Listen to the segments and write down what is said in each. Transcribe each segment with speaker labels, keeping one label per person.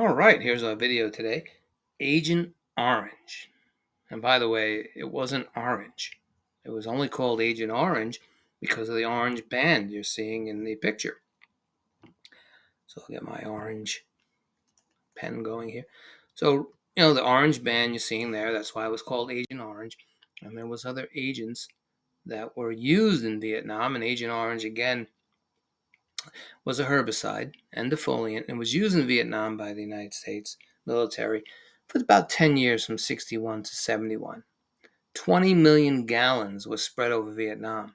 Speaker 1: All right, here's our video today. Agent Orange. And by the way, it wasn't orange. It was only called Agent Orange because of the orange band you're seeing in the picture. So I'll get my orange pen going here. So, the orange band you're seeing there, that's why it was called Agent Orange. And there was other agents that were used in Vietnam. And Agent Orange, again, was a herbicide and defoliant and was used in Vietnam by the United States military for about 10 years from 61 to 71. 20 million gallons was spread over Vietnam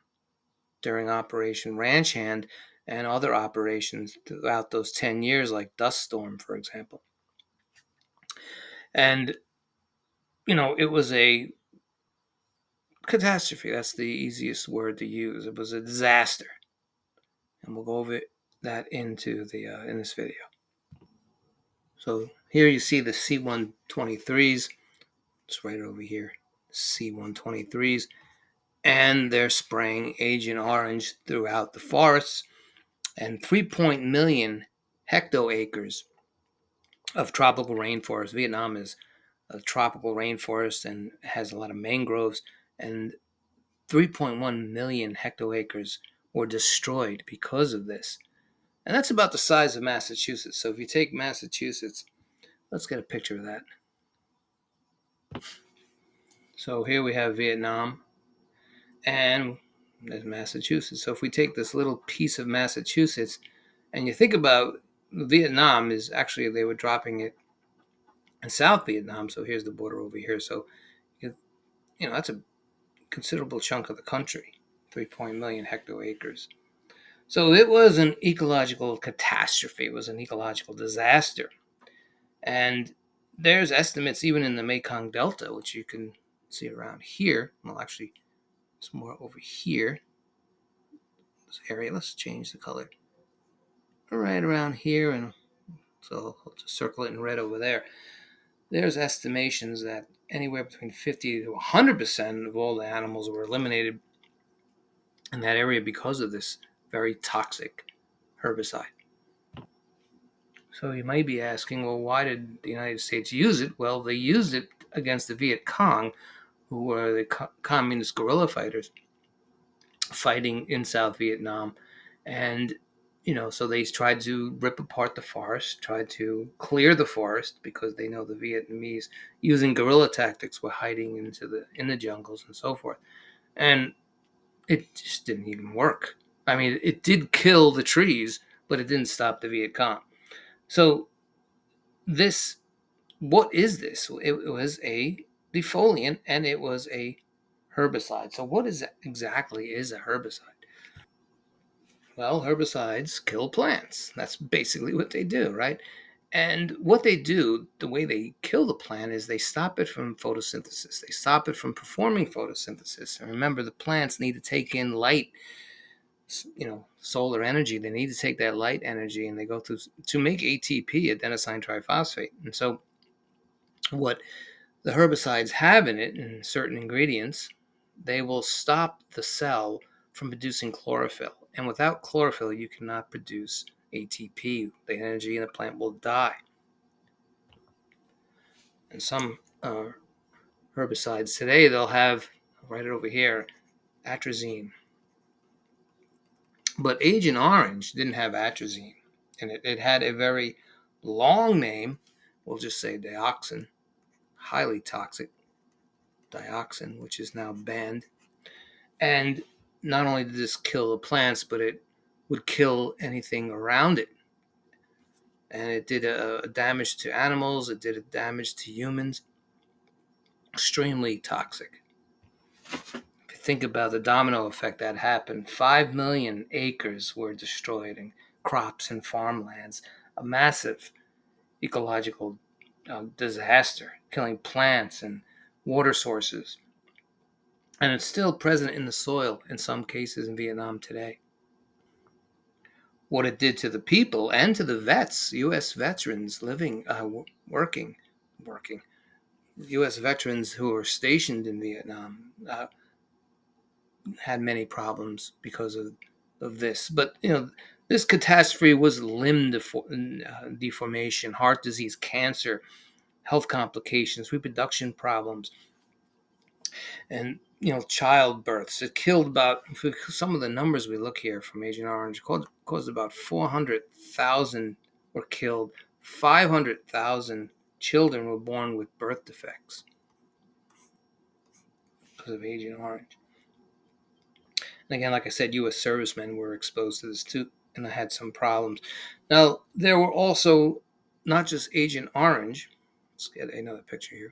Speaker 1: during Operation Ranch Hand and other operations throughout those 10 years, like Dust Storm, for example. And, it was a catastrophe. That's the easiest word to use. It was a disaster. And we'll go over that into in this video. So here you see the C-123s. It's right over here, C-123s. And they're spraying Agent Orange throughout the forests. And 3 million hectoacres of tropical rainforest. Vietnam is a tropical rainforest and has a lot of mangroves. And 3.1 million hectoacres were destroyed because of this. And that's about the size of Massachusetts. So if you take Massachusetts, let's get a picture of that. So here we have Vietnam, and there's Massachusetts. So if we take this little piece of Massachusetts, and you think about Vietnam, is actually they were dropping it in South Vietnam. So here's the border over here. So, that's a considerable chunk of the country, 3 million hectoacres. So it was an ecological catastrophe. It was an ecological disaster. And there's estimates even in the Mekong Delta, which you can see around here. Well, actually, it's more over here. This area. Let's change the color. Right around here, and so I'll just circle it in red over there. There's estimations that anywhere between 50 to 100% of all the animals were eliminated in that area because of this very toxic herbicide. So you might be asking, well, why did the United States use it? Well, they used it against the Viet Cong, who were the communist guerrilla fighters fighting in South Vietnam. And, so they tried to rip apart the forest, tried to clear the forest because they know the Vietnamese, using guerrilla tactics, were hiding in the jungles and so forth. And it just didn't even work. I mean, it did kill the trees, but it didn't stop the Viet Cong. So what is this? It was a defoliant and it was a herbicide. So what exactly is a herbicide? Well, herbicides kill plants. That's basically what they do, right? And what they do, the way they kill the plant, is they stop it from photosynthesis. They stop it from performing photosynthesis. And remember, the plants need to take in light, solar energy. They need to take that light energy, and they go through to make ATP, adenosine triphosphate. And so what the herbicides have in it, in certain ingredients, they will stop the cell from producing chlorophyll. And without chlorophyll, you cannot produce ATP. The energy in the plant will die. And some herbicides today, they'll have, I'll write it over here, atrazine. But Agent Orange didn't have atrazine. And it had a very long name. We'll just say dioxin, highly toxic dioxin, which is now banned. And not only did this kill the plants, but it would kill anything around it. And it did a damage to animals. It did a damage to humans. Extremely toxic. If you think about the domino effect that happened, 5 million acres were destroyed, and crops and farmlands. A massive ecological disaster, killing plants and water sources. And it's still present in the soil in some cases in Vietnam today. What it did to the people and to the vets, U.S. veterans living, working, U.S. veterans who were stationed in Vietnam had many problems because of this. But, This catastrophe was limb deformation, heart disease, cancer, health complications, reproduction problems, and childbirths. It killed about, for some of the numbers we look here from Agent Orange, caused about 400,000 were killed. 500,000 children were born with birth defects because of Agent Orange. And again, like I said, U.S. servicemen were exposed to this too, and had some problems. Now, there were also not just Agent Orange. Let's get another picture here.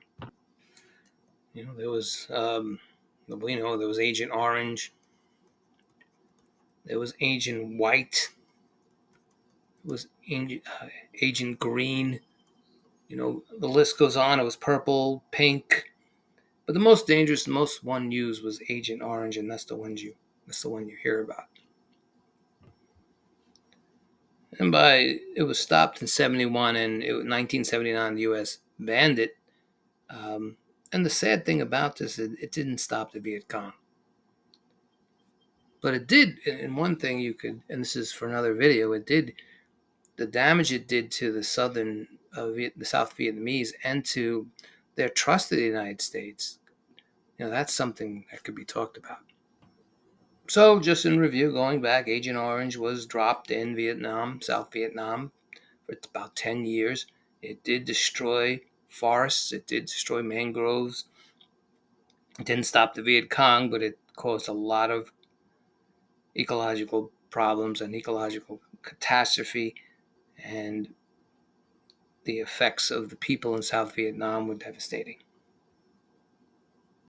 Speaker 1: There was, there was Agent Orange. There was Agent White. It was Agent Green. The list goes on. It was purple, pink, but the most dangerous, the most one used was Agent Orange, and that's the one you hear about. And it was stopped in 71, and 1979 the U.S. banned it. And the sad thing about this is it didn't stop the Viet Cong. But it did, and one thing and this is for another video, the damage it did to the South Vietnamese and to their trust in the United States. That's something that could be talked about. So, just in review, going back, Agent Orange was dropped in Vietnam, South Vietnam, for about 10 years. It did destroy forests. It did destroy mangroves. It didn't stop the Viet Cong, but it caused a lot of ecological problems and ecological catastrophe, and the effects of the people in South Vietnam were devastating.